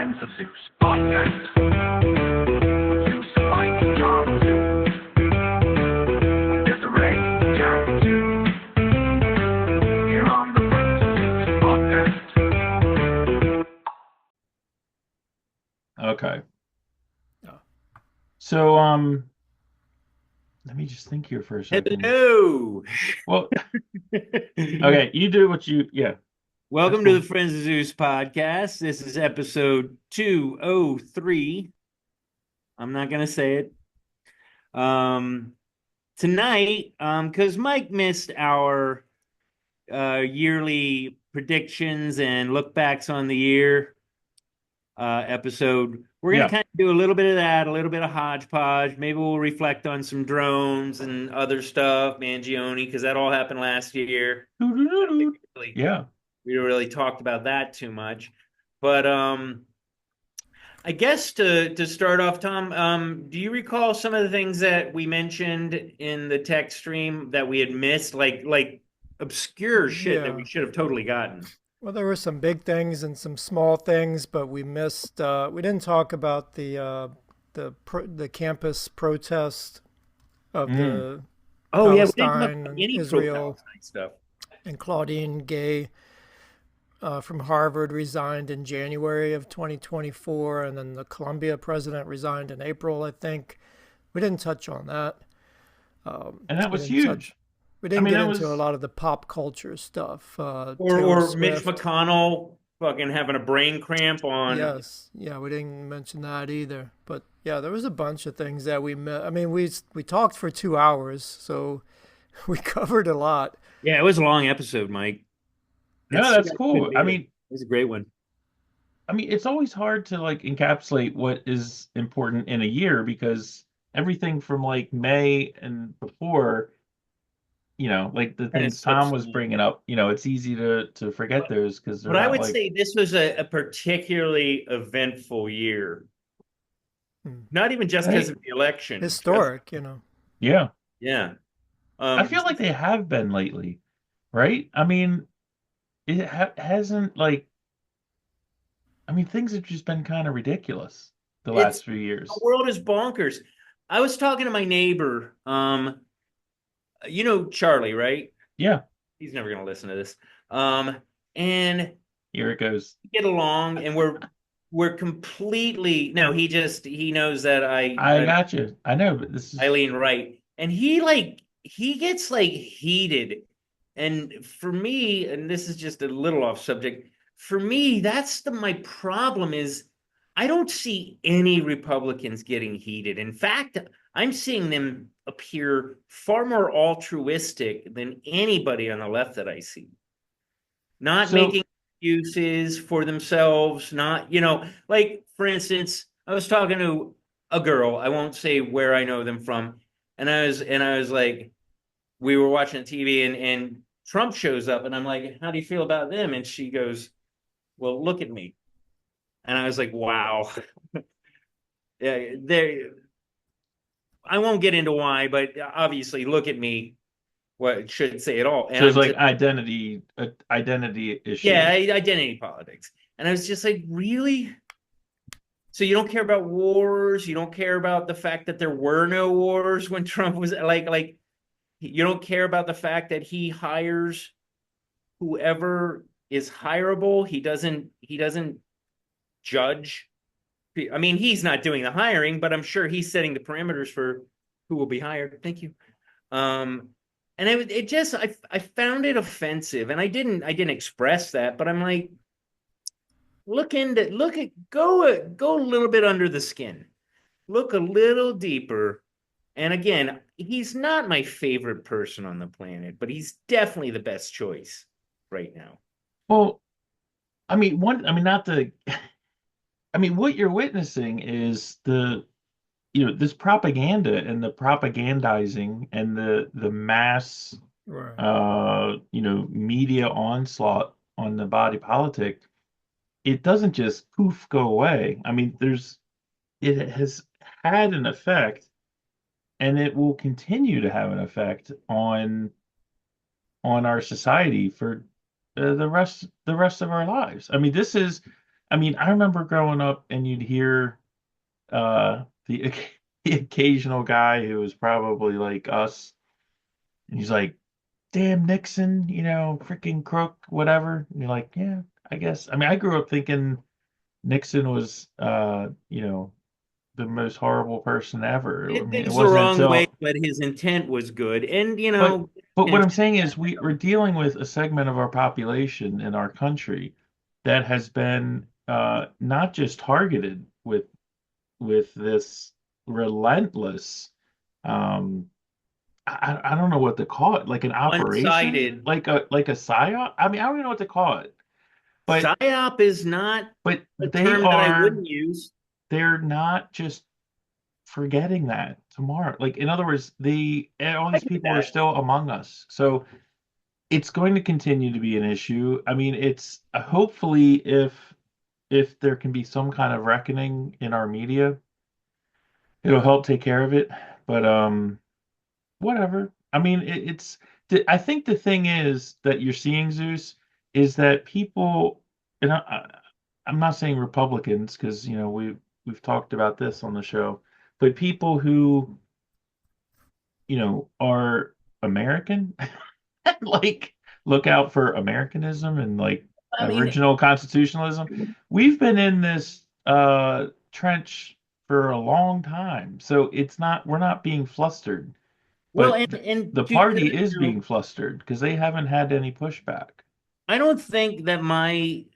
Friends of Zeus podcast. Zeus fights John Zeus. Desiree, John Zeus. Here on the Friends of Zeus podcast. Okay. Oh. So, let me just think here for a second. Hello. Well, okay, you do what you, yeah. Welcome That's to the Friends of Zeus podcast. This is episode 203. I'm not going to say it. Tonight, because Mike missed our yearly predictions and look backs on the year episode, we're going to kind of do a little bit of that, a little bit of hodgepodge. Maybe we'll reflect on some drones and other stuff, Mangione, because that all happened last year. Yeah. We don't really talked about that too much, but I guess to start off, Tom, do you recall some of the things that we mentioned in the text stream that we had missed, like obscure shit that we should have totally gotten? Well, there were some big things and some small things, but we missed. We didn't talk about the campus protest of the Palestine and Israel stuff. And Claudine Gay from Harvard resigned in January of 2024, and then the Columbia president resigned in April, I think. We didn't touch on that. And that was huge. We didn't get into a lot of the pop culture stuff. Or Mitch McConnell fucking having a brain cramp on. Yes. Yeah, we didn't mention that either. But yeah, there was a bunch of things that we met. I mean, we talked for 2 hours, so we covered a lot. Yeah, it was a long episode, Mike. No, that's cool. I mean, it was a great one. I mean, it's always hard to like encapsulate what is important in a year because everything from like May and before, like the things Tom was bringing up, it's easy to forget those because. But I would say this was a particularly eventful year. Not even just because of the election. Historic, Yeah. Yeah. I feel like they have been lately, right? I mean, it hasn't things have just been kind of ridiculous the last few years. The world is bonkers. I was talking to my neighbor, Charlie, right? Yeah. He's never going to listen to this. And here it goes. We get along and we're completely, no, he knows that I got you. I know, but this is Eileen Wright. And he gets heated. And for me, and this is just a little off subject, for me, that's my problem is I don't see any Republicans getting heated. In fact, I'm seeing them appear far more altruistic than anybody on the left that I see. Not making excuses for themselves, not, for instance, I was talking to a girl, I won't say where I know them from, and I was like, we were watching TV and Trump shows up and I'm like, how do you feel about them? And she goes, well, look at me. And I was like, wow. Yeah, I won't get into why, but obviously look at me. What should say it all. And so it's like identity issue. Yeah, identity politics. And I was just like, really? So you don't care about wars? You don't care about the fact that there were no wars when Trump was like you don't care about the fact that he hires whoever is hireable. He doesn't judge. I mean, he's not doing the hiring, but I'm sure he's setting the parameters for who will be hired. Thank you. And I found it offensive, and I didn't express that, but I'm like, go a little bit under the skin, look a little deeper. And again, he's not my favorite person on the planet, but he's definitely the best choice right now. Well, what you're witnessing is this propaganda and the propagandizing and the mass, media onslaught on the body politic. It doesn't just poof go away. I mean, it has had an effect. And it will continue to have an effect on our society for the rest of our lives. I mean, this is I mean, I remember growing up and you'd hear the the occasional guy who was probably like us, and he's like, "Damn Nixon, freaking crook, whatever." And you're like, "Yeah, I guess." I mean, I grew up thinking Nixon was, the most horrible person ever. I Did mean, it things the wasn't wrong way, until, but his intent was good. And but what I'm intentions saying is we're dealing with a segment of our population in our country that has been not just targeted with this relentless, um I don't know what to call it, like an operation, one-sided. like a psyop. I mean, I don't even know what to call it, but PSYOP is not but a term that I wouldn't use. they're not just forgetting that tomorrow. Like, in other words, all I these get people are that. still among us, so it's going to continue to be an issue. I mean, it's hopefully, if there can be some kind of reckoning in our media, it'll help take care of it. But whatever. I mean, I think the thing is that you're seeing, Zeus, is that people, and I'm not saying Republicans, because we've talked about this on the show, but people who are American, like, look out for Americanism and like I mean, original constitutionalism. We've been in this trench for a long time, so we're not being flustered. well, But and the to party that is being note, flustered because they haven't had any pushback. I don't think that my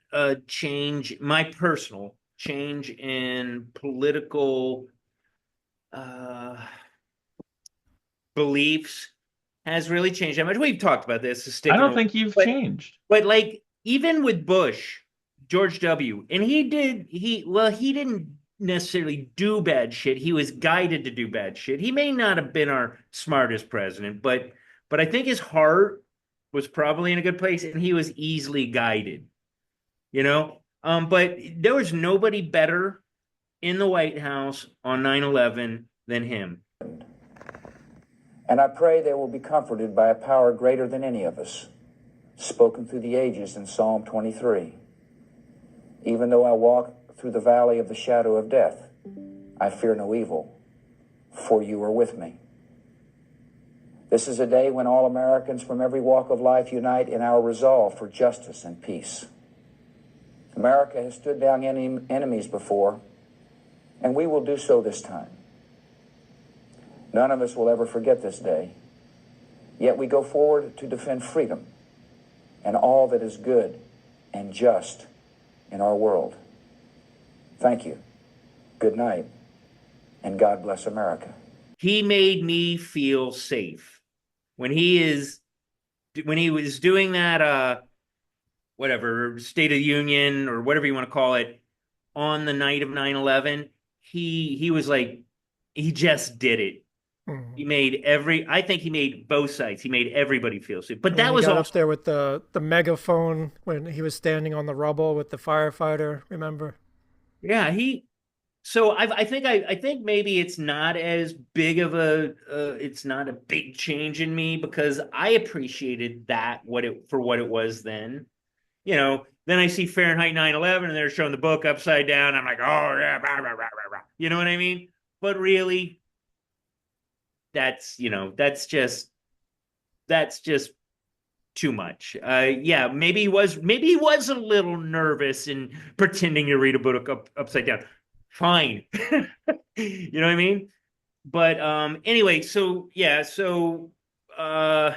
change, my personal change in political uh beliefs has really changed that much. We've talked about this, is I sticking don't with, think you've but changed. like even with Bush, George W, and he didn't necessarily do bad shit. He was guided to do bad shit. He may not have been our smartest president, but I think his heart was probably in a good place, and he was easily guided. But there was nobody better in the White House on 9/11 than him. And I pray they will be comforted by a power greater than any of us, spoken through the ages in Psalm 23. Even though I walk through the valley of the shadow of death, I fear no evil, for you are with me. This is a day when all Americans from every walk of life unite in our resolve for justice and peace. America has stood down enemies before, and we will do so this time. None of us will ever forget this day, yet we go forward to defend freedom and all that is good and just in our world. Thank you. Good night, and God bless America. He made me feel safe when he was doing that whatever State of the Union or whatever you want to call it on the night of 9/11. He was like, he just did it. Mhm. I think he made both sides. He made everybody feel safe. But And when that he was got up also, there with the megaphone when he was standing on the rubble with the firefighter, remember? yeah, so I think maybe it's not as big of it's not a big change in me because I appreciated that what it was then. Then I see Fahrenheit 9/11 and they're showing the book upside down. I'm like, oh yeah, rah, rah, rah, rah, rah. You know what I mean? But really, that's just too much. Yeah, maybe he was a little nervous and pretending to read a book upside down. Fine. You know what I mean? But anyway, so yeah, uh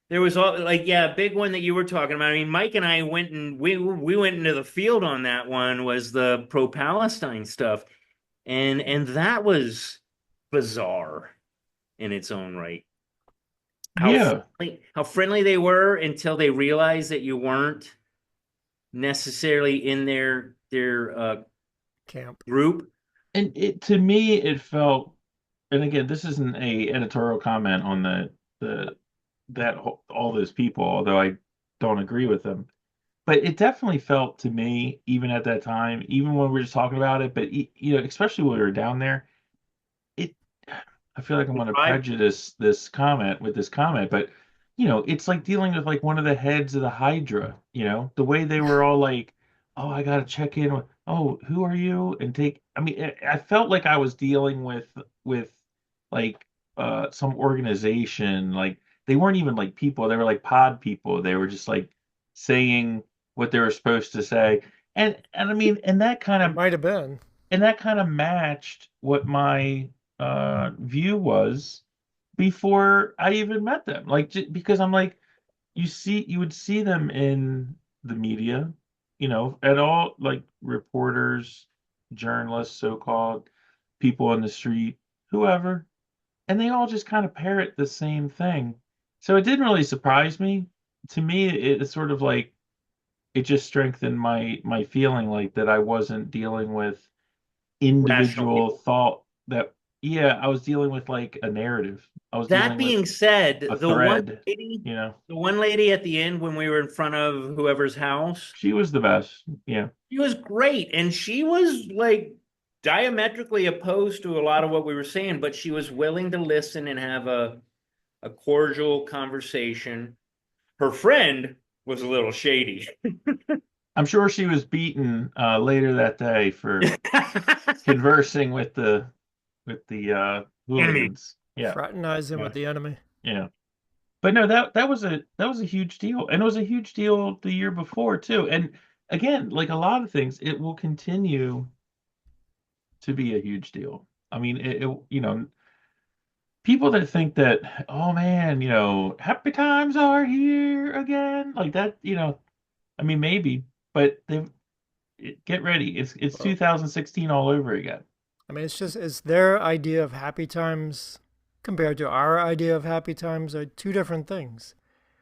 there was all like, yeah, big one that you were talking about. I mean, Mike and I we went into the field on that one, was the pro-Palestine stuff. And that was bizarre in its own right. Yeah, How friendly they were until they realized that you weren't necessarily in their Camp. group. and to me it felt, and again, this isn't a editorial comment on the all those people, although I don't agree with them. But it definitely felt to me, even at that time, even when we were just talking about it, but especially when we were down there, it. I feel like I'm going to Right? prejudice this comment with this comment, but it's like dealing with like one of the heads of the Hydra. The way they were all like, oh, I gotta check in with, oh, who are you? And take, I mean, I felt like I was dealing with like some organization. Like they weren't even like people, they were like pod people. They were just like saying what they were supposed to say. And I mean, It might have been. and that kind of matched what my view was before I even met them. Like because I'm like, you would see them in the media, at all, like reporters, journalists, so-called people on the street, whoever, and they all just kind of parrot the same thing. So it didn't really surprise me. To me, it's sort of like it just strengthened my feeling like that I wasn't dealing with Rational individual people. thought that, yeah, I was dealing with like a narrative. I was That dealing with being said, a thread, the one lady at the end when we were in front of whoever's house, She was the best. Yeah. she was great, and she was like diametrically opposed to a lot of what we were saying, but she was willing to listen and have a cordial conversation. Her friend was a little shady. I'm sure she was beaten later that day for conversing with the Enemy. hooligans. Yeah. Fraternizing Yeah. with the enemy. Yeah. But no, that was a huge deal. And it was a huge deal the year before too. And again, like a lot of things, it will continue to be a huge deal. I mean, people that think that, oh man, happy times are here again, like that, I mean, maybe, but get ready. It's Well, 2016 all over again. I mean, it's their idea of happy times compared to our idea of happy times are two different things.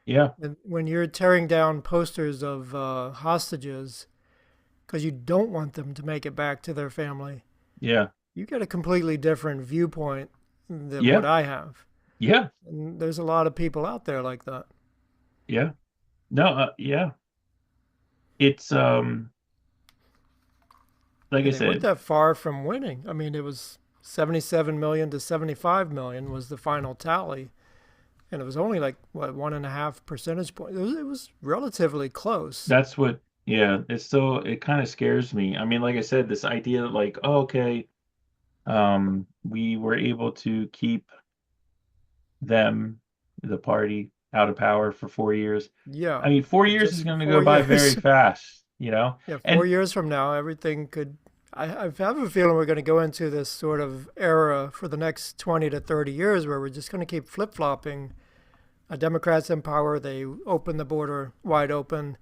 Yeah, And when you're tearing down posters of hostages because you don't want them to make it back to their family, yeah, you get a completely different viewpoint than what yeah, I have. yeah, And there's a lot of people out there like that. yeah. No, yeah. It's like I And they weren't said, that far from winning. I mean, it was 77 million to 75 million was the final tally. And it was only like, what, 1.5 percentage point. It was relatively close. that's what. Yeah, it kind of scares me. I mean, like I said, this idea that like, oh, okay, we were able to keep them, the party, out of power for 4 years. Yeah. I mean, 4 years is Just going to go 4 by very years. fast. Yeah, And 4 years from now, everything could. I have a feeling we're going to go into this sort of era for the next 20 to 30 years where we're just going to keep flip flopping. Democrats in power, they open the border wide open.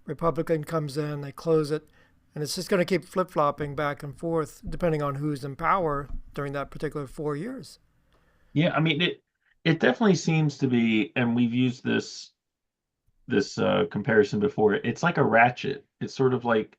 Republican comes in, they close it. And it's just going to keep flip flopping back and forth depending on who's in power during that particular 4 years. yeah, I mean, it definitely seems to be, and we've used this comparison before. It's like a ratchet. It's sort of like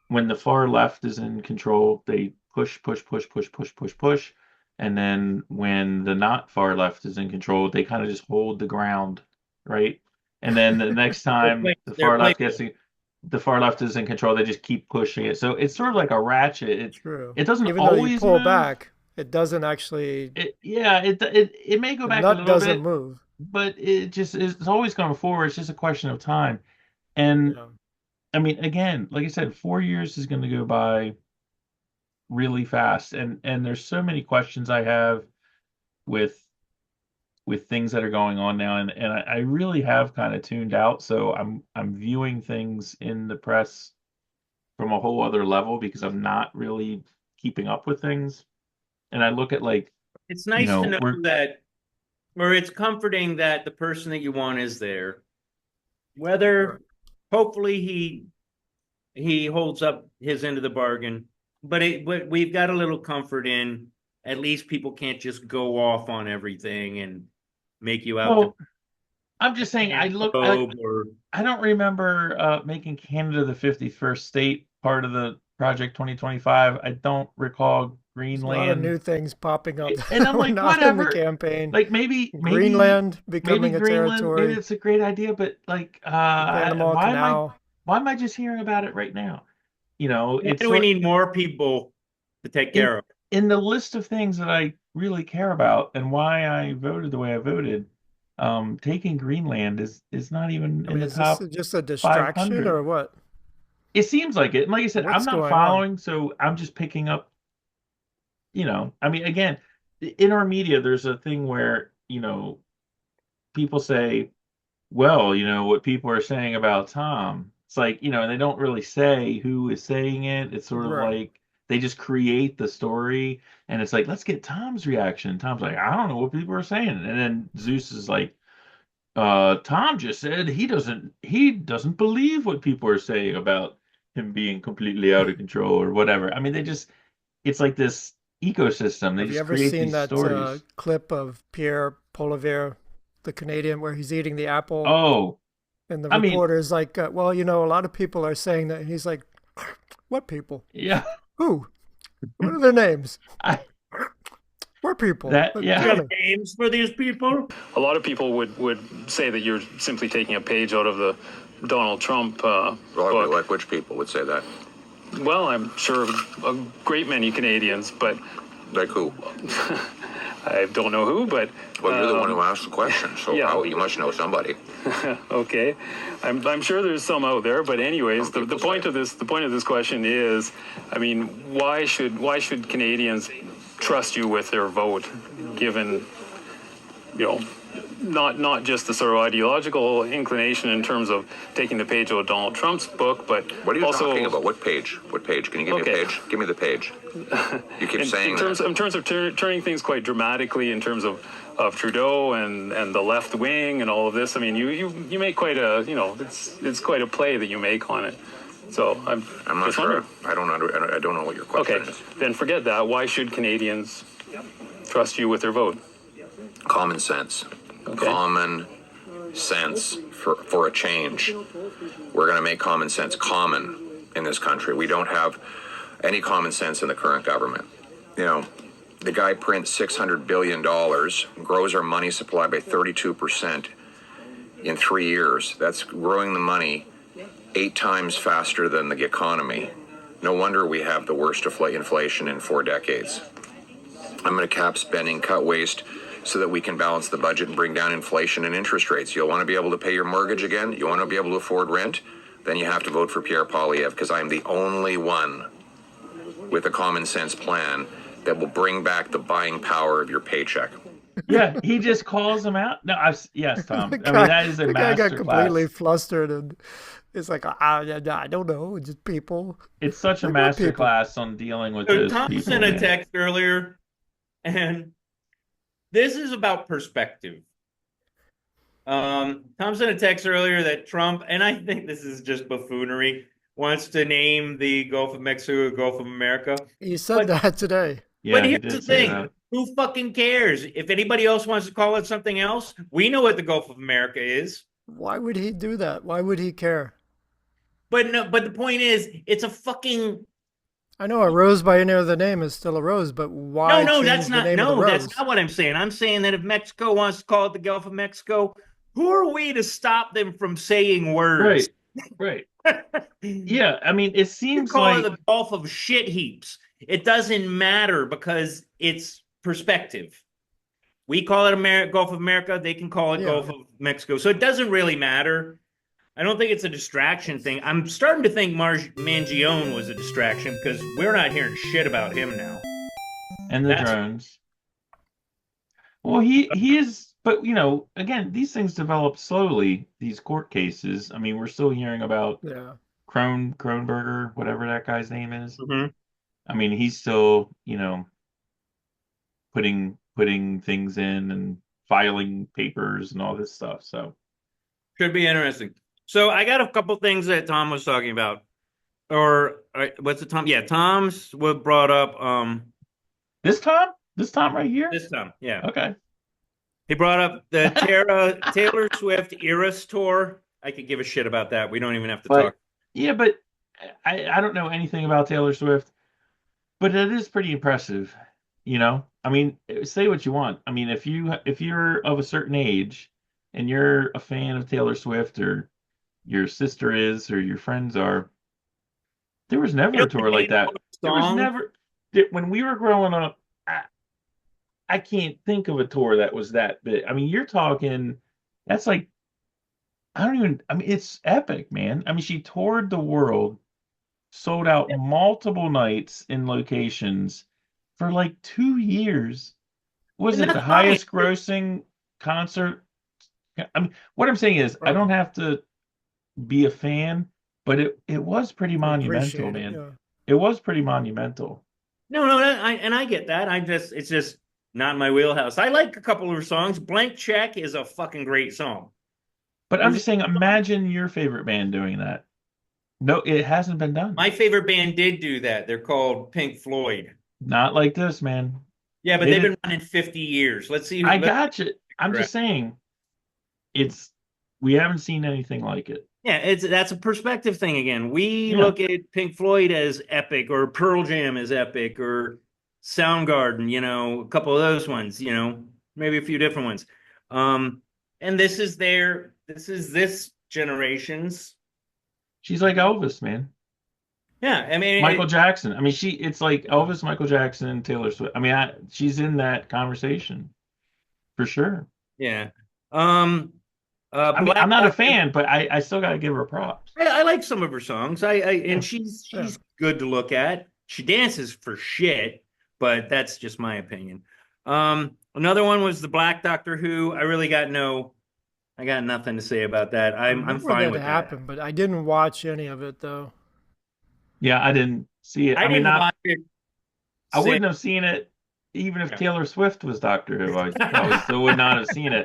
when the far left is in control, they push, push, push, push, push, push, push. And then when the not far left is in control, they kind of just hold the ground, right? And then the next time They're the far left is in control, they just keep pushing it. So it's sort of like a ratchet. True. It doesn't Even though you always pull move. back, it doesn't actually, It may go the back a nut little doesn't bit, move. but it's always going forward. It's just a question of time. And Yeah. I mean, again, like I said, 4 years is going to go by really fast, and there's so many questions I have with things that are going on now, and I really have kind of tuned out. So I'm viewing things in the press from a whole other level because I'm not really keeping up with things. And I look at like, It's nice to know we're that, or it's comforting that the person that you want is there. Whether Right. hopefully he holds up his end of the bargain, but we've got a little comfort in at least people can't just go off on everything and make you out to well, I'm just saying or I don't remember making Canada the 51st state part of the Project 2025. I don't recall There's a lot of Greenland. new things popping up And that I'm were like, not in the whatever. campaign. Like maybe Greenland maybe becoming a Greenland, maybe territory, it's a great idea, but like the Panama why Canal. am I just hearing about it right now? why It's do we sort need more people to take in care of? in the list of things that I really care about and why I voted the way I voted. Taking Greenland is not even I in mean, the is this top just a distraction 500. or what? It seems like it. And like I said, I'm What's not going on? following, so I'm just picking up, I mean, again, in our media, there's a thing where, people say, well, what people are saying about Tom. It's like, and they don't really say who is saying it. It's sort of Right. like they just create the story, and it's like, let's get Tom's reaction. Tom's like, I don't know what people are saying. And then Zeus is like, Tom just said he doesn't believe what people are saying about him being completely out of control or whatever. I mean, it's like this ecosystem. They Have you just ever create seen these that stories. clip of Pierre Polivier, the Canadian, where he's eating the apple? Oh, And the I mean, reporter's like, well, a lot of people are saying that. And he's like, what people? yeah, Who? What are their names? I What people? that yeah. You Tell have me. names for these people? A lot of people would say that you're simply taking a page out of the Donald Trump book. Like which people would say that? Well, I'm sure a great many Canadians, but Like who? I don't know who. But Well, you're the one who asked the question, so yeah. you must know somebody. okay, I'm sure there's some out there. But anyways, Some the people point say. of this question is, I mean, why should Canadians trust you with their vote, given not just the sort of ideological inclination in terms of taking the page out of Donald Trump's book, but What are you also talking about? What page? What page? Can you give me Okay. a page? Give me the page. You keep saying in terms of turning things quite dramatically in terms of Trudeau and the left wing and all of this. I mean, you make quite a it's quite a play that you make on it. So I'm I'm not just sure. wondering. I don't know what your question Okay, is. then forget that. Why should Canadians trust you with their vote? Common sense. Okay. Common sense for a change. We're going to make common sense common in this country. We don't have any common sense in the current government. The guy prints $600 billion, grows our money supply by 32% in 3 years. That's growing the money 8 times faster than the economy. No wonder we have the worst inflation in 4 decades. I'm going to cap spending, cut waste, so that we can balance the budget and bring down inflation and interest rates. You'll want to be able to pay your mortgage again? You want to be able to afford rent? Then you have to vote for Pierre Poilievre, because I'm the only one with a common sense plan that will bring back the buying power of your paycheck. Yeah, he just calls them out. No, yes, Tom. The I mean, guy, that is a the guy got master completely class. flustered, and it's like, I don't know, just people. It's such a Like, what master people? class on dealing with So those Tom people, sent a man. text earlier, and this is about perspective. Tom sent a text earlier that Trump, and I think this is just buffoonery, wants to name the Gulf of Mexico Gulf of America. He said that today. Yeah, But he here's the did say thing. that. Who fucking cares? If anybody else wants to call it something else, we know what the Gulf of America is. Why would he do that? Why would he care? But no, but the point is, it's a fucking I know a rose by any other name is still a rose, but why no, change that's the not name of the no, rose? that's not what I'm saying. I'm saying that if Mexico wants to call it the Gulf of Mexico, who are we to stop them from saying words? Right. Yeah, I mean, it You seems call like it the Gulf of shit heaps. It doesn't matter because it's perspective. We call it Gulf of America. They can call it Yeah. Gulf of Mexico. So it doesn't really matter. I don't think it's a distraction thing. I'm starting to think Mangione was a distraction because we're not hearing shit about him now. and the That's- drones. Well, he is, but again, these things develop slowly. These court cases. I mean, we're still hearing about Yeah. Kronberger, whatever that guy's name is. Mhm. I mean, he's still, putting things in and filing papers and all this stuff. So Should be interesting. So I got a couple things that Tom was talking about. Or what's it, Tom? Yeah, Tom's what brought up this Tom right here. this time. Yeah. Okay. He brought up the Taylor Swift Eras tour. I could give a shit about that. We don't even have to talk. Yeah, but I don't know anything about Taylor Swift, but it is pretty impressive. I mean, say what you want. I mean, if you're of a certain age and you're a fan of Taylor Swift, or your sister is, or your friends are, there was never a tour like that. There was never, when we were growing up. I can't think of a tour that was that big. I mean, you're talking, that's like, I mean, it's epic, man. I mean, she toured the world sold out multiple nights in locations for like 2 years. Was And it the that's fine. highest grossing concert? I mean, what I'm saying is, I don't Probably have to be a fan, but it was pretty to monumental, appreciate it. man. Yeah. It was pretty monumental. No, I get that. It's just not my wheelhouse. I like a couple of her songs. Blank Check is a fucking great song. But I'm There's just saying, imagine your favorite band doing that. No, it hasn't been done. my favorite band did do that. They're called Pink Floyd. Not like this, man. Yeah, but They they've did. been running 50 years. Let's see who. I Let's got you. I'm figure out. just saying, it's we haven't seen anything like it. Yeah, it's that's a perspective thing again. We Yeah. look at Pink Floyd as epic, or Pearl Jam as epic, or Soundgarden. A couple of those ones. Maybe a few different ones. And This is this generation's. She's like Elvis, man. Yeah, I mean, Michael Jackson. I mean, it's like Elvis, Michael Jackson, Taylor Swift. I mean, she's in that conversation for sure. yeah. I mean, I'm Black not a Doctor. fan, but I still got to give her props. I like some of her songs. Yeah. And Yeah. she's good to look at. She dances for shit, but that's just my opinion. Another one was the Black Doctor Who. I got nothing to say about that. I I'm remember fine that with that. happened, but I didn't watch any of it though. Yeah, I didn't see it. I I mean, didn't watch it. I wouldn't have seen it even if Taylor Swift was Doctor Who. I probably still would not have seen it.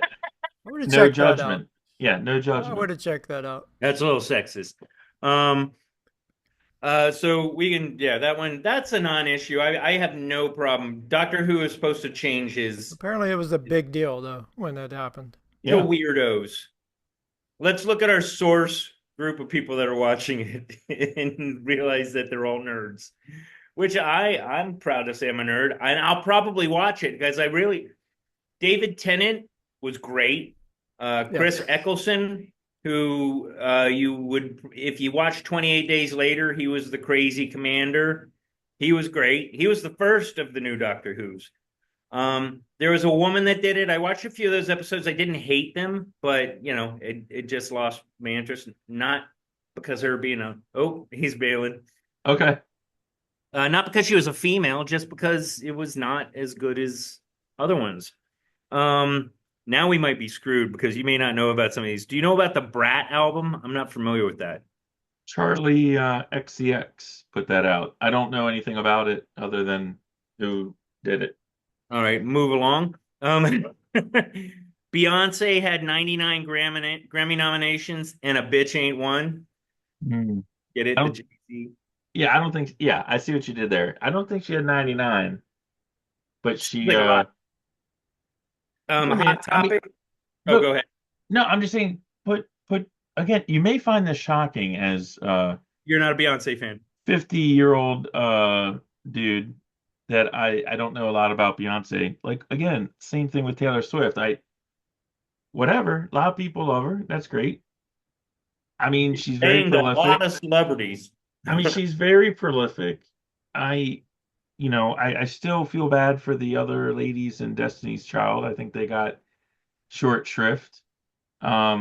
I would have No checked that out. judgment. Yeah, no I would judgment. have checked that out. That's a little sexist. Um, so we can, yeah, that's a non-issue. I have no problem. Doctor Who is supposed to change his Apparently, it was a big deal though when that happened. to Yeah. weirdos. Let's look at our source group of people that are watching it and realize that they're all nerds. Which I'm proud to say I'm a nerd, and I'll probably watch it because David Tennant was great. Chris Eccleston, who you would, if you watch 28 Days Later, he was the crazy commander. He was great. He was the first of the new Doctor Who's. There was a woman that did it. I watched a few of those episodes. I didn't hate them, but it just lost my interest. Not because of her being he's bailing. Okay. Not because she was a female, just because it was not as good as other ones. Now we might be screwed because you may not know about some of these. Do you know about the Brat album? I'm not familiar with that. Charlie XCX put that out. I don't know anything about it other than who did it. All right, move along. Beyonce had 99 Grammy nominations and a bitch ain't one. Get it? I The don't- Jay-Z. Yeah, I don't think. Yeah, I see what you did there. I don't think she had 99, but she. Like a lot. I mean, Hot Topic. look, Go ahead. No, I'm just saying. Put again. You may find this shocking as You're not a Beyonce fan. 50-year-old dude that I don't know a lot about Beyonce. Like again, same thing with Taylor Swift. Whatever. A lot of people love her. That's great. I mean, she's very Named a lot prolific. of celebrities. I mean, she's very prolific. I still feel bad for the other ladies in Destiny's Child. I think they got short shrift. I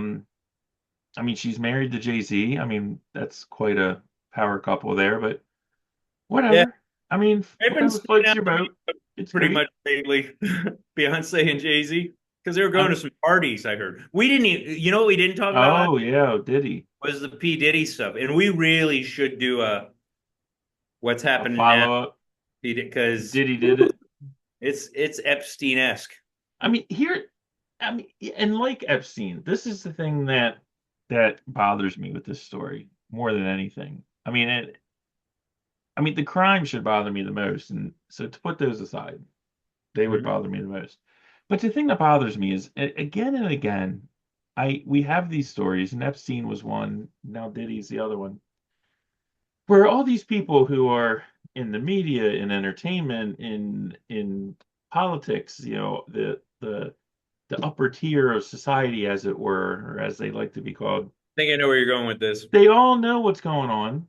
mean, she's married to Jay-Z. I mean, that's quite a power couple there, but whatever. Yeah. I mean, They've been whatever floats sticking your out boat. It's pretty great. much lately. Beyonce and Jay-Z. Because they were going to some parties, I heard. We didn't even, you know what we didn't talk about? Oh yeah, did he? Was the P. Diddy stuff. And we really should do a what's happening now. Follow up. Because Diddy did it. it's Epstein-esque. I mean, and like Epstein, this is the thing that bothers me with this story more than anything. I mean, the crime should bother me the most, and so to put those aside, they would bother me the most. But the thing that bothers me is again and again, we have these stories, and Epstein was one. Now Diddy's the other one, where all these people who are in the media, in entertainment, in politics, the upper tier of society, as it were, or as they like to be called. I think I know where you're going with this. They all know what's going on,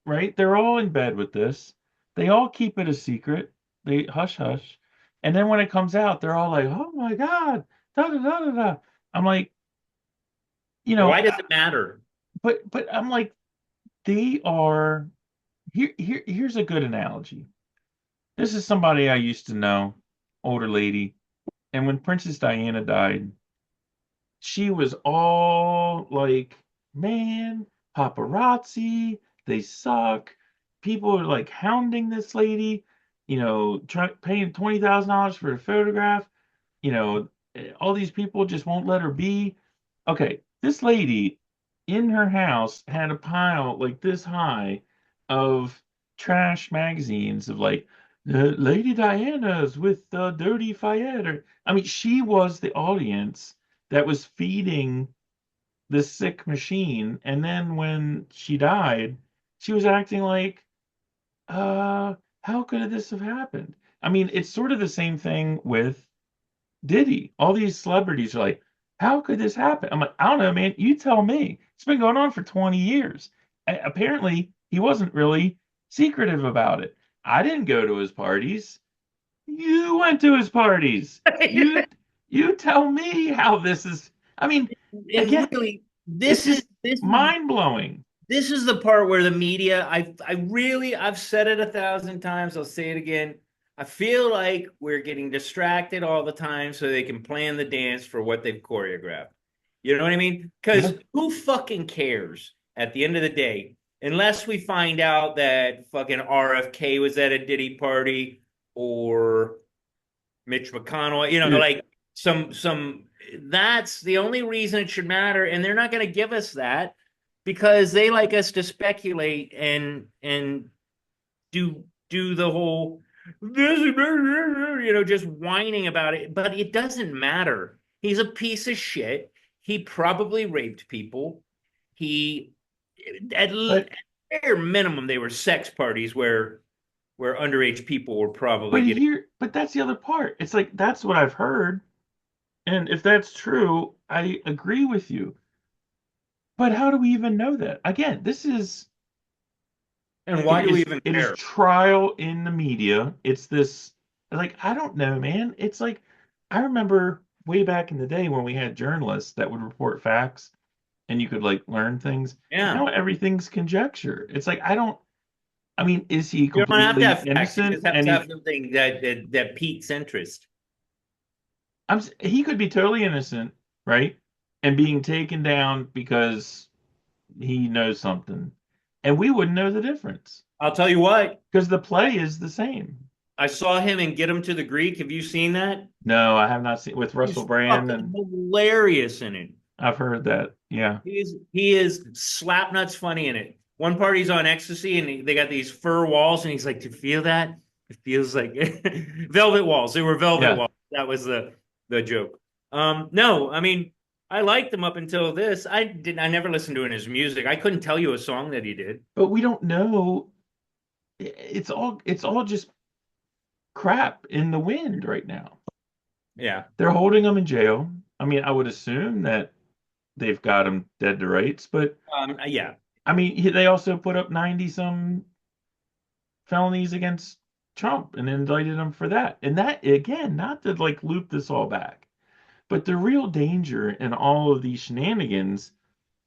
right? They're all in bed with this. They all keep it a secret. They hush hush. And then when it comes out, they're all like, "Oh my God, da da da da da." I'm like, Why does it matter? But I'm like, they are Here's a good analogy. This is somebody I used to know, older lady, and when Princess Diana died, she was all like, man, paparazzi, they suck. People are like hounding this lady, paying $20,000 for a photograph. All these people just won't let her be. Okay, this lady in her house had a pile like this high of trash magazines of like Lady Diana's with Dirty Fayette. I mean, she was the audience that was feeding this sick machine. And then when she died, she was acting like, how could this have happened? I mean, it's sort of the same thing with Diddy. All these celebrities are like, how could this happen? I'm like, I don't know, man. You tell me. It's been going on for 20 years. Apparently, he wasn't really secretive about it. I didn't go to his parties. You went to his parties. You tell me how this is. I mean, again, And really, it's this is just this mind blowing. this is the part where the media, I've said it 1,000 times, I'll say it again. I feel like we're getting distracted all the time so they can plan the dance for what they've choreographed. You know what I mean? Because who fucking cares at the end of the day, unless we find out that fucking RFK was at a Diddy party or Mitch McConnell, like some that's the only reason it should matter. And they're not going to give us that because they like us to speculate and do the whole just whining about it. But it doesn't matter. He's a piece of shit. He probably raped people. He at bare minimum they were sex parties where underage people were probably getting. But that's the other part. It's like that's what I've heard. And if that's true, I agree with you. But how do we even know that? Again, this is And why do we even it is care? trial in the media. It's this like I don't know, man. It's like I remember way back in the day when we had journalists that would report facts and you could like learn things. Yeah. Now everything's conjecture. It's like I mean, is he You don't have to completely have facts. You innocent? just have And to have something that piques interest. he could be totally innocent, right? And being taken down because he knows something. And we wouldn't know the difference I'll tell you what. because the play is the same. I saw him in Get Him to the Greek. Have you seen that? No, I have not seen with Russell He's Brand, fucking and hilarious in it. I've heard that. Yeah. He is slap nuts funny in it. One party's on ecstasy and they got these fur walls, and he's like, "Do you feel that? It feels like velvet walls. They were velvet Yeah. walls." That was the joke. No, I mean, I liked him up until this. I never listened to his music. I couldn't tell you a song that he did. But we don't know. It's all just crap in the wind right now. Yeah. They're holding him in jail. I mean, I would assume that they've got him dead to rights, but Yeah. I mean, they also put up 90 some felonies against Trump and indicted him for that. And that, again, not to like loop this all back, but the real danger in all of these shenanigans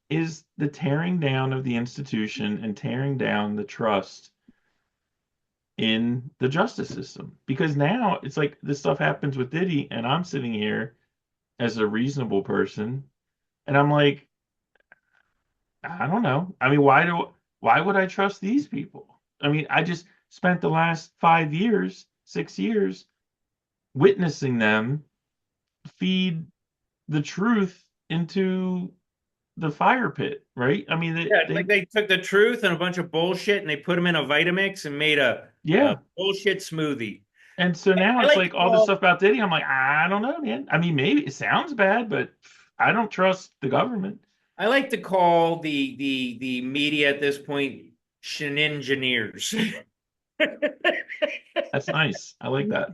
is the tearing down of the institution and tearing down the trust in the justice system. Because now it's like this stuff happens with Diddy, and I'm sitting here as a reasonable person, and I'm like, I don't know. I mean, why would I trust these people? I mean, I just spent the last 5 years, 6 years witnessing them feed the truth into the fire pit, right? I mean, Yeah, it's like they took the truth and a bunch of bullshit and they put them in a Vitamix and made a bullshit smoothie. And so now I it's like like to all this call stuff about Diddy. I'm like, I don't know, man. I mean, maybe it sounds bad, but I don't trust the government. I like to call the media at this point shenengineers. That's nice. I like that.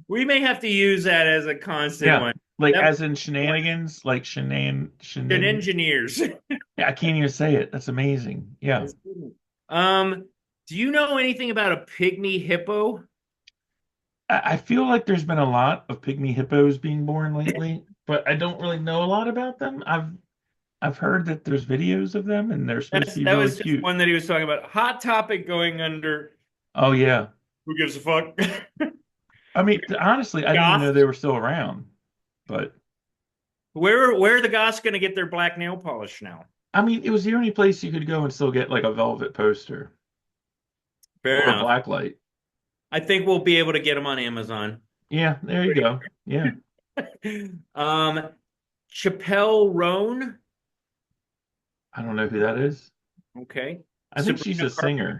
We may have to use that as a constant Yeah. one. Like That as in shenanigans, like shenan. Shenengineers. Yeah, I can't even say it. That's amazing. Yeah. Do you know anything about a pygmy hippo? I feel like there's been a lot of pygmy hippos being born lately, but I don't really know a lot about them. I've heard that there's videos of them and they're supposed to be That really was just cute. one that he was talking about. Hot Topic going under. Oh yeah. Who gives a fuck? I mean, honestly, I didn't even know Goths. they were still around. But Where are the Goths going to get their black nail polish now? I mean, it was the only place you could go and still get like a velvet poster Fair or a enough. black light. I think we'll be able to get them on Amazon. Yeah, there you go. Yeah. um, Chappelle Roan. I don't know who that is. Okay. I think she's Sabrina a Carpenter. singer.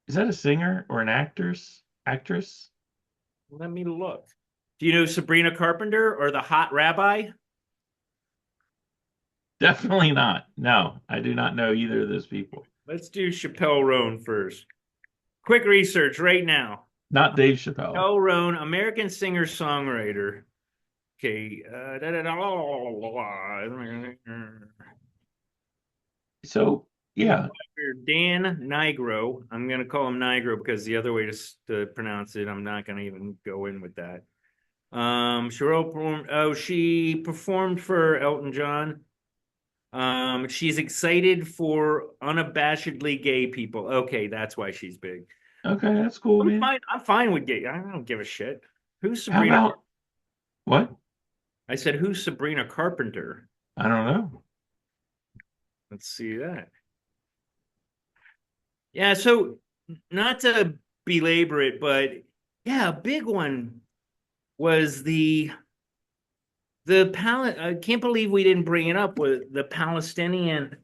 Is that a singer or an actress? Actress? Let me look. Do you know Sabrina Carpenter or the Hot Rabbi? Definitely not. No, I do not know either of those people. Let's do Chappelle Roan first. Quick research right now. Not Dave Chappelle. Chappelle Roan, American singer-songwriter. Okay. So, yeah. Dan Nigro. I'm going to call him Nigro because the other way to pronounce it, I'm not going to even go in with that. She performed for Elton John. She's excited for unabashedly gay people. Okay, that's why she's big. Okay, that's cool, man. I'm fine with gay. I don't give a shit. Who's How Sabrina? about what? I said, who's Sabrina Carpenter? I don't know. Let's see that. Yeah, so not to belabor it, but yeah, a big one was I can't believe we didn't bring it up with the Palestinian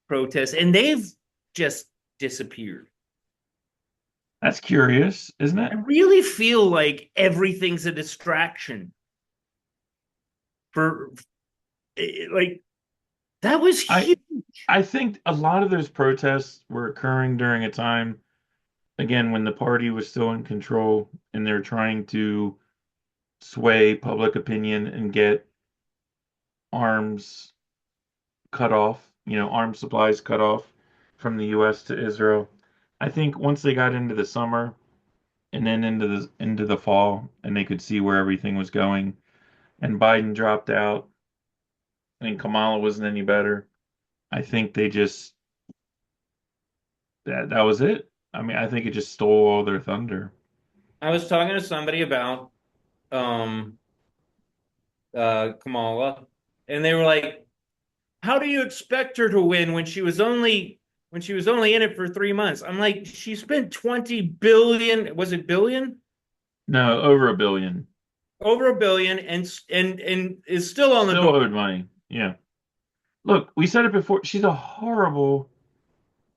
protests, and they've just disappeared. That's curious, isn't it? I really feel like everything's a distraction for like that was huge. I think a lot of those protests were occurring during a time, again, when the party was still in control and they're trying to sway public opinion and get arms cut off, arms supplies cut off from the US to Israel. I think once they got into the summer and then into the fall and they could see where everything was going and Biden dropped out and Kamala wasn't any better, I think they just that was it. I mean, I think it just stole all their thunder. I was talking to somebody about um Kamala, and they were like, how do you expect her to win when she was only in it for 3 months? I'm like, she spent 20 billion, was it billion? No, over a billion. Over a billion, and is still on the Still door. owed money. Yeah. Look, we said it before. She's a horrible,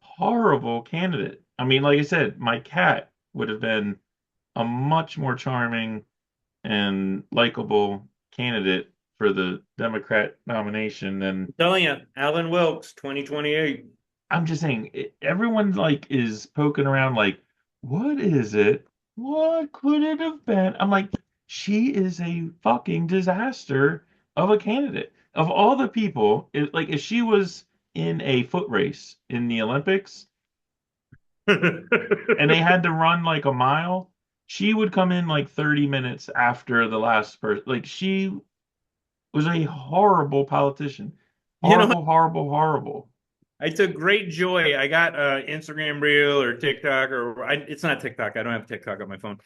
horrible candidate. I mean, like I said, my cat would have been a much more charming and likable candidate for the Democrat nomination than Telling you, Alan Wilkes, 2028. I'm just saying everyone like is poking around like, what is it? What could it have been? I'm like, she is a fucking disaster of a candidate. Of all the people, like if she was in a foot race in the Olympics and they had to run like a mile, she would come in like 30 minutes after the last person. Like she was a horrible politician. You know, Horrible, horrible, horrible. I took great joy. I got Instagram Reel or TikTok, it's not TikTok. I don't have TikTok on my phone,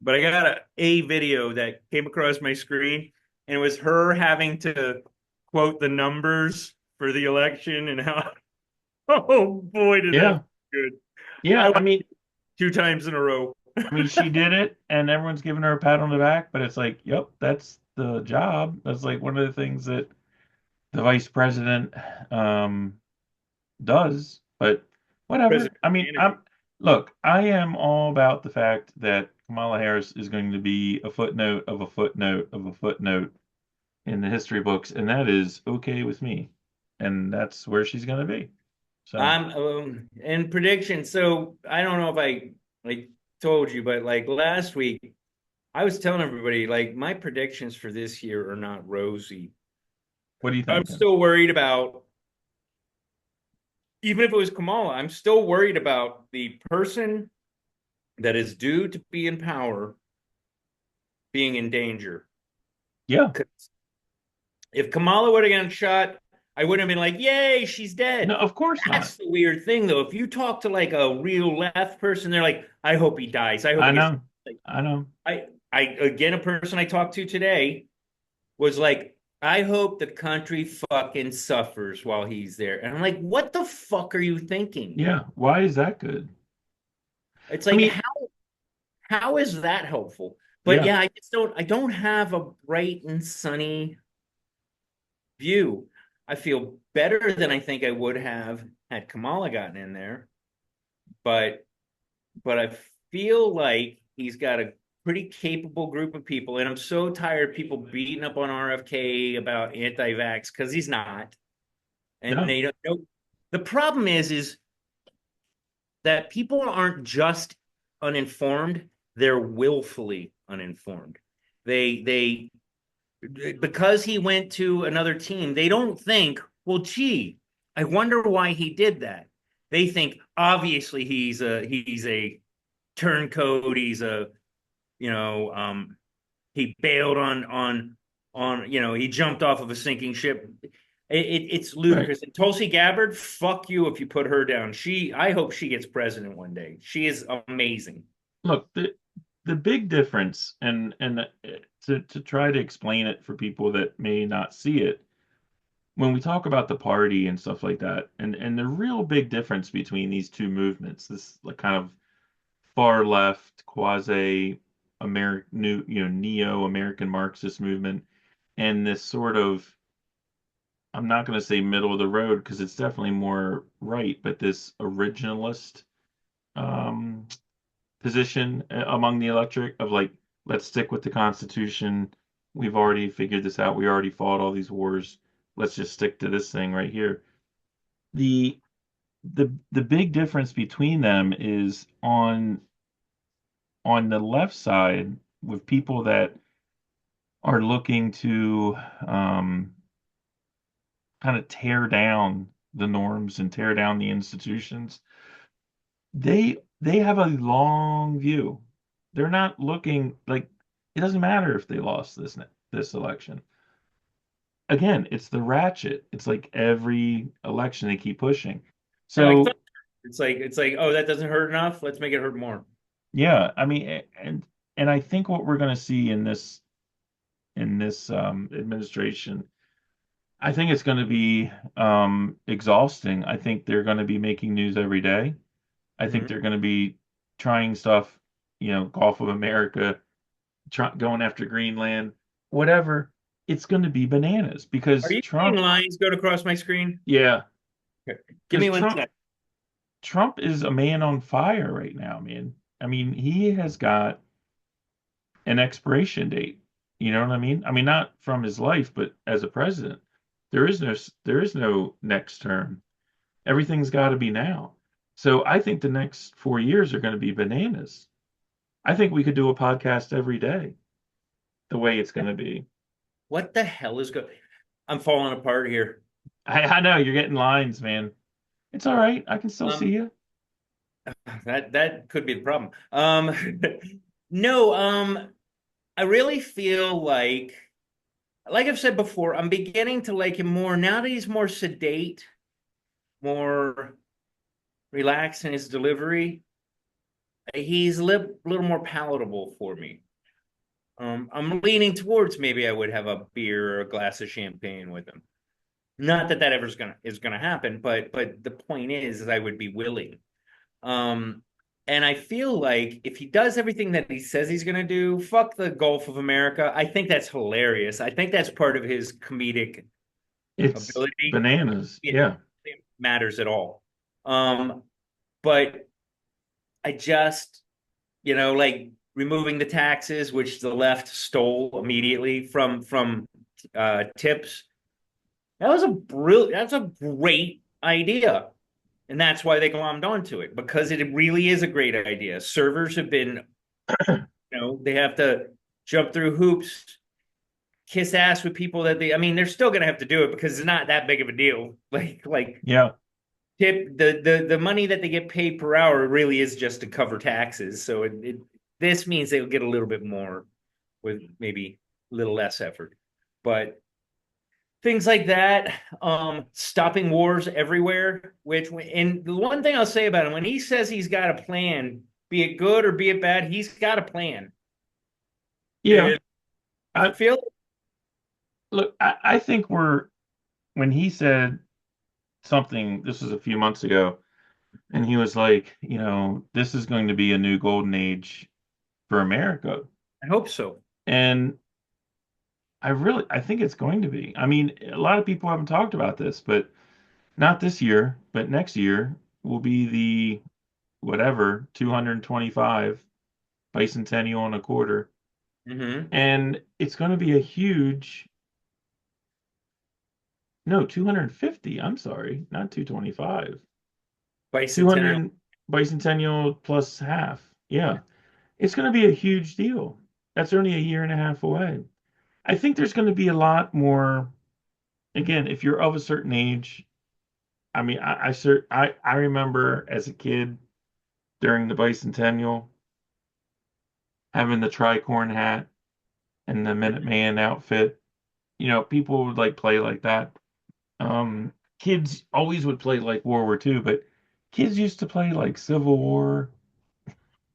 but I got a video that came across my screen, and it was her having to quote the numbers for the election and how. Oh boy, did that good! Yeah, I mean, 2 times in a row. I mean, she did it, and everyone's giving her a pat on the back, but it's like, yep, that's the job. That's like one of the things that the vice president does. But whatever. I mean, look, I am all about the fact that Kamala Harris is going to be a footnote of a footnote of a footnote in the history books, and that is okay with me. And that's where she's going to be. So I'm in prediction. So I don't know if I like told you, but like last week, I was telling everybody like my predictions for this year are not rosy. what do you think? I'm still worried about, even if it was Kamala, I'm still worried about the person that is due to be in power being in danger. Yeah. If Kamala would have gotten shot I wouldn't have been like, "Yay, she's No, dead." of course not. That's the weird thing, though. If you talk to like a real left person, they're like, "I hope he dies. I hope I he gets." know. Like, I know. I again, a person I talked to today was like, "I hope the country fucking suffers while he's there," and I'm like, "What the fuck are you thinking?" Yeah. Why is that good? It's I like, mean, how is that helpful? But yeah. yeah, I don't have a bright and sunny view. I feel better than I think I would have had Kamala gotten in there, but I feel like he's got a pretty capable group of people, and I'm so tired of people beating up on RFK about anti-vax because he's not, and No. they don't know. The problem is that people aren't just uninformed; they're willfully uninformed. They because he went to another team, they don't think, well, gee, I wonder why he did that. They think obviously he's a turncoat. He's a you know he bailed on he jumped off of a sinking ship. It's Right. ludicrous. And Tulsi Gabbard, fuck you if you put her down. I hope she gets president one day. She is amazing. Look, the big difference, and to try to explain it for people that may not see it, when we talk about the party and stuff like that, and the real big difference between these two movements, this like kind of far left quasi American new neo American Marxist movement, and this sort of, I'm not going to say middle of the road because it's definitely more right, but this originalist um, position among the electorate of like, let's stick with the Constitution. We've already figured this out. We already fought all these wars. Let's just stick to this thing right here. The the big difference between them is on the left side with people that are looking to kind of tear down the norms and tear down the institutions. They have a long view. They're not looking like, it doesn't matter if they lost this election. Again, it's the ratchet. It's like every election they keep pushing. Yeah, like So it's like, oh, that doesn't hurt enough. Let's make it hurt more. yeah, I mean, and I think what we're going to see in this administration, I think it's going to be exhausting. I think they're going to be making news every day. I think Mhm. they're going to be trying stuff, Gulf of America, going after Greenland, whatever. It's going to be bananas Are because you seeing Trump, lines going across my screen? yeah, Okay. Give because me one sec. Trump is a man on fire right now, man. I mean, he has got an expiration date. You know what I mean? I mean, not from his life, but as a president, there is no next term. Everything's got to be now. So I think the next 4 years are going to be bananas. I think we could do a podcast every day, the way it's going to be. What the hell is going? I'm falling apart here. I know you're getting lines, man. It's all right. I can still see Um, you. that could be the problem. No, I really feel like I've said before, I'm beginning to like him more now that he's more sedate, more relaxed in his delivery. He's little more palatable for me. I'm leaning towards maybe I would have a beer or a glass of champagne with him. Not that that ever is gonna happen, but the point is I would be willing. Um, and I feel like if he does everything that he says he's gonna do, fuck the Gulf of America. I think that's hilarious. I think that's part of his comedic It's ability. bananas. It Yeah. matters at all. But I just, like removing the taxes, which the left stole immediately from tips. That's a great idea. And that's why they glommed onto it, because it really is a great idea. Servers have been, they have to jump through hoops, kiss ass with people I mean, they're still gonna have to do it because it's not that big of a deal. Like Yeah. tip the money that they get paid per hour really is just to cover taxes. So this means they'll get a little bit more with maybe a little less effort. But things like that. Stopping wars everywhere. And the one thing I'll say about him, when he says he's got a plan, be it good or be it bad, he's got a plan. Yeah. And I I feel look, I think when he said something, this was a few months ago, and he was like, this is going to be a new golden age for America. I hope so. And I think it's going to be. I mean, a lot of people haven't talked about this, but not this year, but next year will be the whatever 225 bicentennial and a quarter. Mm-hmm. And it's going to be a huge, no, 250. I'm sorry, not 225. Bicentennial. 200 bicentennial plus half. Yeah. It's going to be a huge deal. That's only a year and a half away. I think there's going to be a lot more. Again, if you're of a certain age, I mean, I remember as a kid during the bicentennial having the tricorn hat and the Minuteman outfit. People would like play like that. Kids always would play like World War II, but kids used to play like Civil War.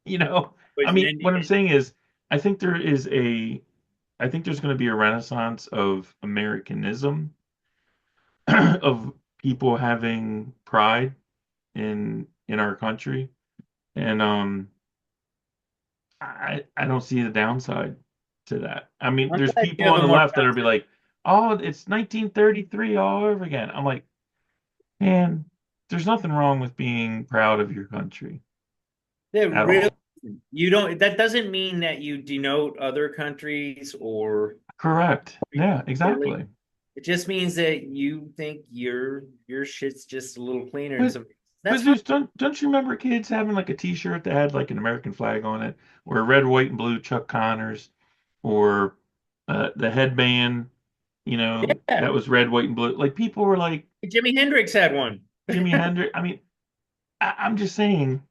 I mean, what I'm saying is, I think there is a, I think there's going to be a renaissance of Americanism, of people having pride in our country, and I don't see the downside to that. I mean, I'm there's glad you people have on a the more left that are be like, "Oh, it's 1933 all over again." I'm like, man, there's nothing wrong with being proud of your country that at really all. you don't that doesn't mean that you denote other countries or Correct. Yeah, poorly. exactly. It just means that you think your shit's just a little cleaner and But some but that's fine. Zeus, don't you remember kids having like a T-shirt that had like an American flag on it, or red, white, and blue Chuck Connors, or the headband, Yeah. that was red, white, and blue. Like people were like Jimi Hendrix had one. Jimi Hendrix. I mean, I'm just saying,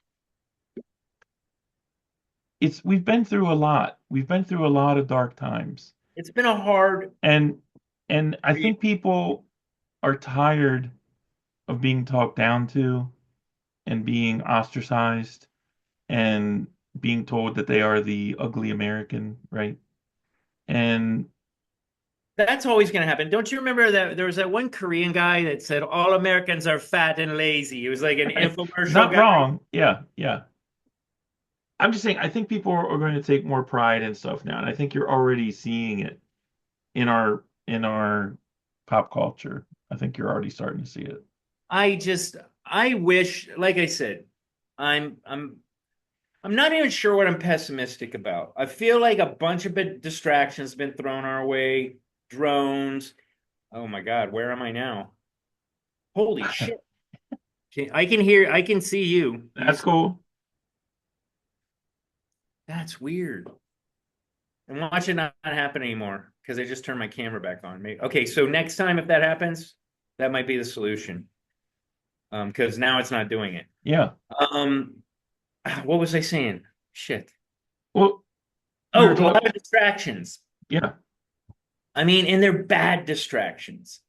we've been through a lot. We've been through a lot of dark times, It's been a hard and I think people are tired of being talked down to and being ostracized and being told that they are the ugly American, right? And that's always going to happen. Don't you remember that there was that one Korean guy that said all Americans are fat and lazy? It was like an infomercial not guy. wrong. Yeah, yeah. I'm just saying, I think people are going to take more pride in stuff now, and I think you're already seeing it in our pop culture. I think you're already starting to see it. I wish, like I said, I'm I'm I'm not even sure what I'm pessimistic about. I feel like a bunch of distractions been thrown our way. Drones. Oh my God, where am I now? Holy shit. I can see you. That's cool. That's weird. And watch it not happen anymore because I just turned my camera back on. Okay, so next time if that happens, that might be the solution. Because now it's not doing it. Yeah. Um, what was I saying? Shit. Well, we Oh, were a lot talking. of distractions. Yeah. I mean, and they're bad distractions.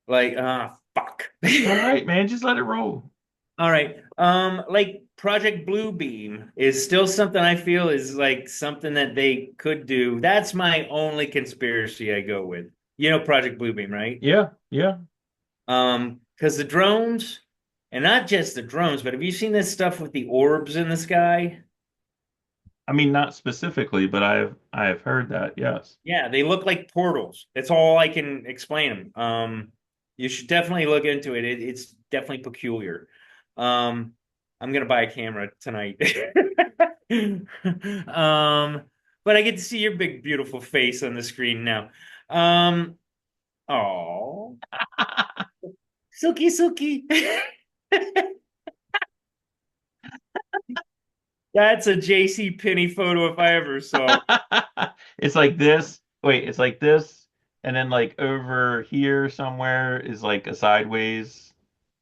Like, fuck. It's all right, man. Just let it roll. All right. Like Project Bluebeam is still something I feel is like something that they could do. That's my only conspiracy I go with. You know Project Bluebeam, right? Yeah. Yeah. Because the drones, and not just the drones, but have you seen this stuff with the orbs in the sky? I mean, not specifically, but I have heard that. Yes. Yeah, they look like portals. That's all I can explain them. You should definitely look into it. It's definitely peculiar. I'm gonna buy a camera tonight. But I get to see your big, beautiful face on the screen now. Oh, silky, silky. That's a J.C. Penney photo if I ever saw. It's like this. Wait, it's like this, and then like over here somewhere is like a sideways.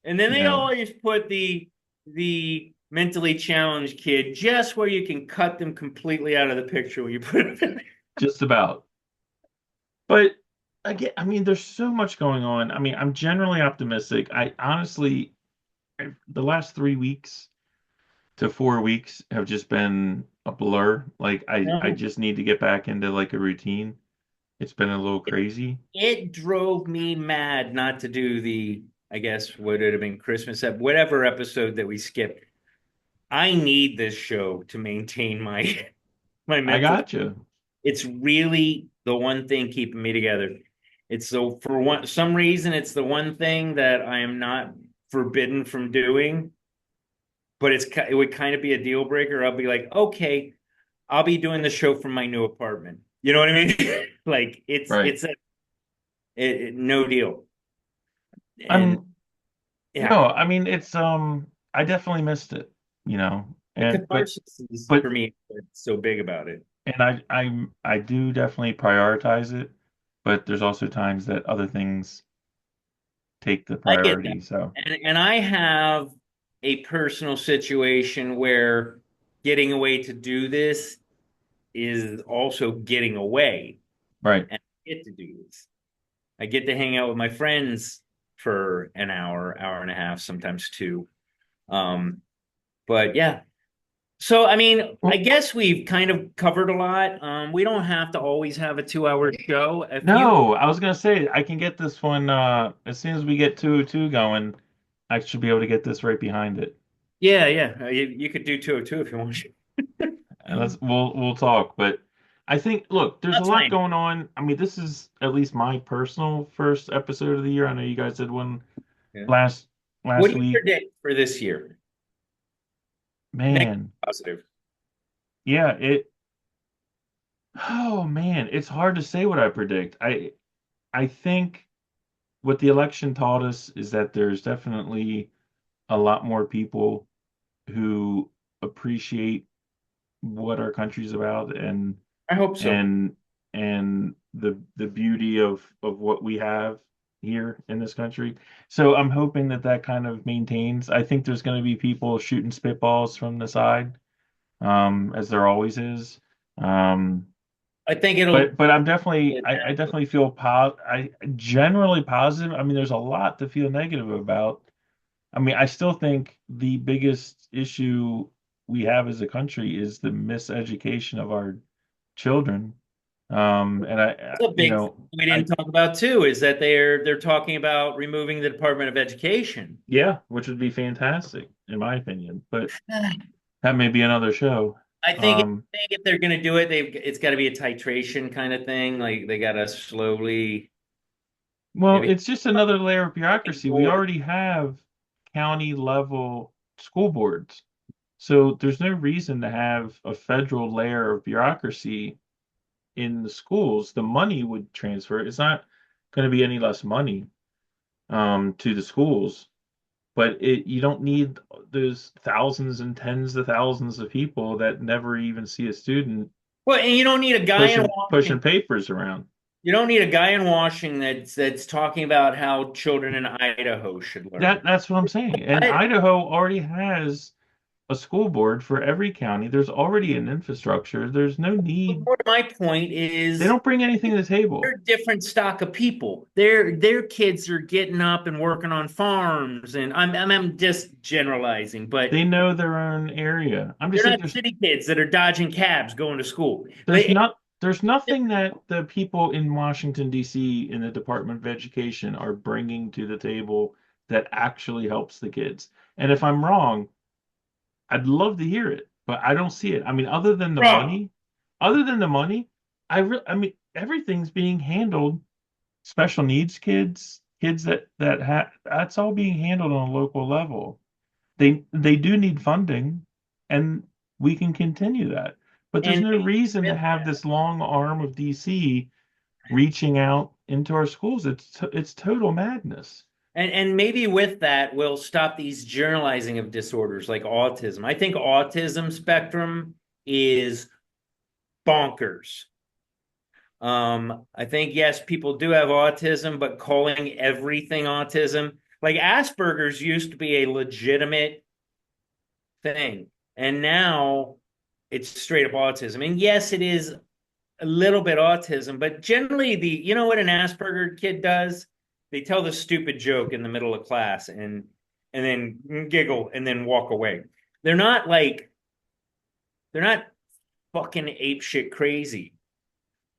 And then You they know, always put the mentally challenged kid just where you can cut them completely out of the picture when you put them in there. just about. But again, I mean, there's so much going on. I mean, I'm generally optimistic. I honestly, the last 3 weeks to 4 weeks have just been a blur. Like I No. just need to get back into like a routine. It's been a little crazy. It drove me mad not to do the, I guess, would it have been Christmas, whatever episode that we skipped. I need this show to maintain my my I mental. got you. It's really the one thing keeping me together. It's so for one some reason it's the one thing that I am not forbidden from doing, but it would kind of be a deal breaker. I'll be like, okay, I'll be doing the show from my new apartment. You know what I mean? Like Right. no deal. And I'm yeah, no, I mean it's I definitely missed it, you know. the And catharsis is but for me what's so big about it. and I do definitely prioritize it, but there's also times that other things take the I get that. priority. So, And I have a personal situation where getting away to do this is also getting away. right. And I get to do this. I get to hang out with my friends for an hour, hour and a half, sometimes two. Um, but yeah. So I mean, I Well, guess we've kind of covered a lot. We don't have to always have a 2 hour show. If you no, I was gonna say I can get this one as soon as we get 202 going, I should be able to get this right behind it. yeah, yeah. You could do 202 if you want. And we'll talk. But I think look, there's a That's lot fine. going on. I mean, this is at least my personal first episode of the year. I know you guys did one Yeah. last What last do you week. predict for this year? Negative, Man, positive. yeah, oh man, it's hard to say what I predict. I think what the election taught us is that there's definitely a lot more people who appreciate what our country's about I hope so. and and the beauty of what we have here in this country. So I'm hoping that that kind of maintains. I think there's going to be people shooting spitballs from the side, as there always is. Um, I think it'll. but I'm definitely I definitely feel I generally positive. I mean, there's a lot to feel negative about. I mean, I still think the biggest issue we have as a country is the miseducation of our children. And That's a you big thing know, we didn't talk about too. Is that they're talking about removing the Department of Education. yeah, which would be fantastic in my opinion, but that may be another show. Um, I think if they're going to do it, it's got to be a titration kind of thing. Like they got to slowly well, maybe it's just another layer of bureaucracy. We already have county level school boards. So there's no reason to have a federal layer of bureaucracy in the schools. The money would transfer. It's not going to be any less money to the schools, but you don't need those thousands and tens of thousands of people that never even see a student Well, and you don't need a guy in pushing Washington. papers around. You don't need a guy in Washington that's talking about how children in Idaho should learn. That's what I'm saying. And I, Idaho already has a school board for every county. There's already an infrastructure. There's no need. more to my point They is don't bring anything to the they're table. a different stock of people. Their kids are getting up and working on farms, and I'm just generalizing, but They know their own area. I'm just they're saying not city kids that are dodging cabs going to school. there's nothing that the people in Washington D.C. in the Department of Education are bringing to the table that actually helps the kids. And if I'm wrong, I'd love to hear it, but I don't see it. I mean, Wrong. other than the money, I mean everything's being handled. Special needs kids, kids that's all being handled on a local level. They do need funding, and we can continue that. But there's And no reason to have this long arm of DC reaching out into our schools. It's total madness. and maybe with that, we'll stop these generalizing of disorders like autism. I think autism spectrum is bonkers. I think yes, people do have autism, but calling everything autism, like Asperger's used to be a legitimate thing, and now it's straight up autism. And yes, it is a little bit autism, but generally you know what an Asperger kid does? They tell the stupid joke in the middle of class and then giggle and then walk away. They're not fucking ape shit crazy.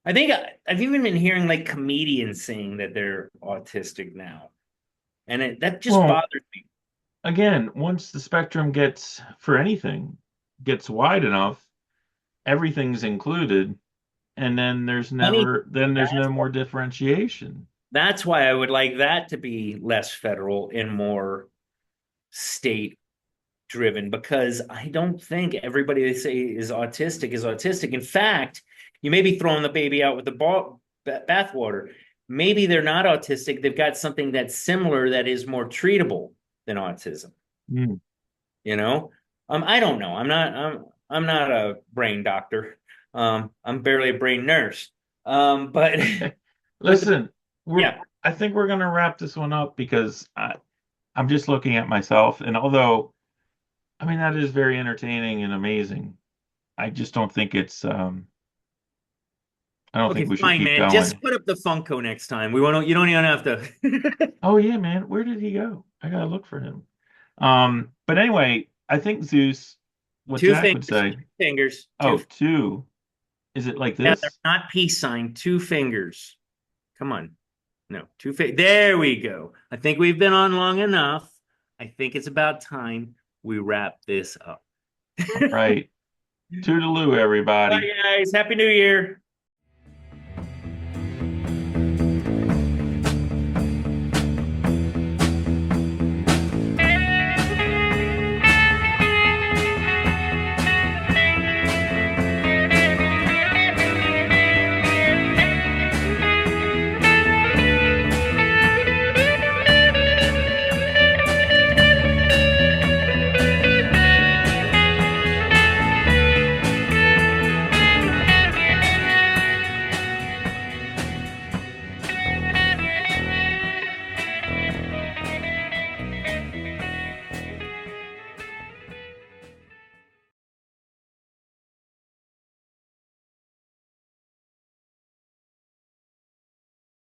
I think I've even been hearing like comedians saying that they're autistic now. And that just bothers me. Again, once the spectrum gets, for anything, gets wide enough, everything's included, and then there's no more differentiation. That's why I would like that to be less federal and more state driven, because I don't think everybody they say is autistic is autistic. In fact, you may be throwing the baby out with the bathwater. Maybe they're not autistic. They've got something that's similar that is more treatable than autism. Mm. You know, I don't know. I'm not a brain doctor. I'm barely a brain nurse. But listen, yeah, I think we're gonna wrap this one up because I'm just looking at myself, and although, I mean, that is very entertaining and amazing, I just don't think it's I don't think we should fine, keep man. going. Just put up the Funko next time. We won't. You don't even have to. Oh yeah, man. Where did he go? I gotta look for him. But anyway, I think Zeus, what Two Jack would fingers. say. Two fingers. Oh, two. Is it like Yeah, this? they're not peace sign. Two fingers. Come on. No, two fingers. There we go. I think we've been on long enough. I think it's about time we wrap this up. Right. Toodaloo, everybody. Bye, guys. Happy New Year.